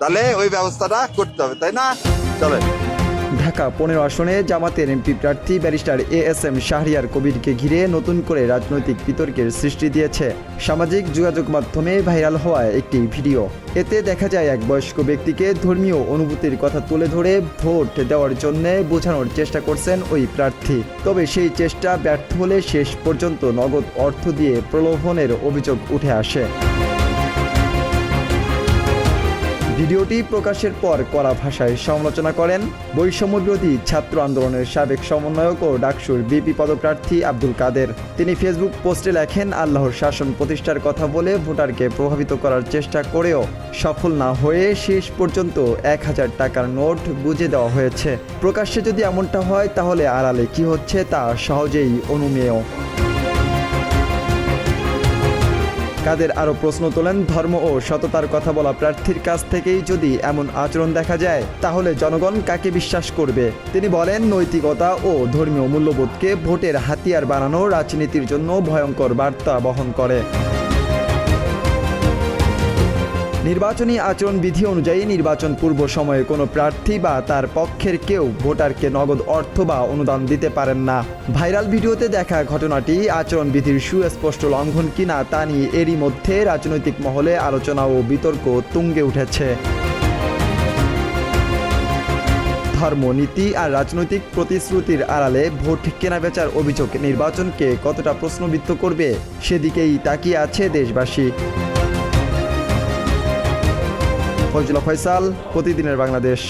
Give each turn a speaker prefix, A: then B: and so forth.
A: তাহলে ওই ব্যবস্থাটা করতে হবে, তাই না? চলে।
B: ঢাকা 15 আসনে জামাতের এমপি প্রার্থী ব্যারিস্টার ASM শাহরিয়ার কবিরকে ঘিরে নতুন করে রাজনৈতিক বিতর্কের সৃষ্টি দিয়েছে সামাজিক যোগাযোগ মাধ্যমে ভাইরাল হওয়া একটি ভিডিও। এতে দেখা যায় এক বয়স্ক ব্যক্তিকে ধর্মীয় অনুভূতির কথা তুলে ধরে ভোট দেওয়ার জন্য বোঝানোর চেষ্টা করছেন ওই প্রার্থী। তবে সেই চেষ্টা ব্যর্থ হলে শেষ পর্যন্ত নগদ অর্থ দিয়ে প্রলোভনের অভিযোগ উঠে আসে। ভিডিওটি প্রকাশের পর কড়া ভাষায় সমালোচনা করেন বৈষম্যবিরোধী ছাত্র আন্দোলনের সাবেক সমন্বয়ক ও ডাকসুর বিপি পদপ্রার্থী আব্দুল কাদের। তিনি ফেসবুক পোস্টে লেখেন, আল্লাহর শাসন প্রতিষ্ঠার কথা বলে ভোটারকে প্রভাবিত করার চেষ্টা করেও সফল না হয়ে শেষ পর্যন্ত 1000 টাকার নোট বুঝে দেওয়া হয়েছে। প্রকাশ্যে যদি এমনটা হয় তাহলে আড়ালে কি হচ্ছে তা সহজেই অনুমেয়। কাদের আরও প্রশ্ন তোলেন, ধর্ম ও সততার কথা বলা প্রার্থীর কাছ থেকেই যদি এমন আচরণ দেখা যায় তাহলে জনগণ কাকে বিশ্বাস করবে? তিনি বলেন, নৈতিকতা ও ধর্মীয় মূল্যবোধকে ভোটের হাতিয়ার বানানো রাজনীতির জন্য ভয়ঙ্কর বার্তা বহন করে। নির্বাচনী আচরণবিধি অনুযায়ী নির্বাচন পূর্ব সময়ে কোনো প্রার্থী বা তার পক্ষের কেউ ভোটারকে নগদ অর্থ বা অনুদান দিতে পারেন না। ভাইরাল ভিডিওতে দেখা ঘটনাটি আচরণবিধির সুস্পষ্ট লঙ্ঘন কিনা তা নিয়ে এরই মধ্যে রাজনৈতিক মহলে আলোচনা ও বিতর্ক তুঙ্গে উঠেছে। ধর্ম, নীতি আর রাজনৈতিক প্রতিশ্রুতির আড়ালে ভোট কেনাবেচার অভিযোগ নির্বাচনকে কতটা প্রশ্নবিদ্ধ করবে সেদিকেই তাকিয়ে আছে দেশবাসী। ফয়জুল্লাহ ফয়সাল, প্রতিদিনের বাংলাদেশ।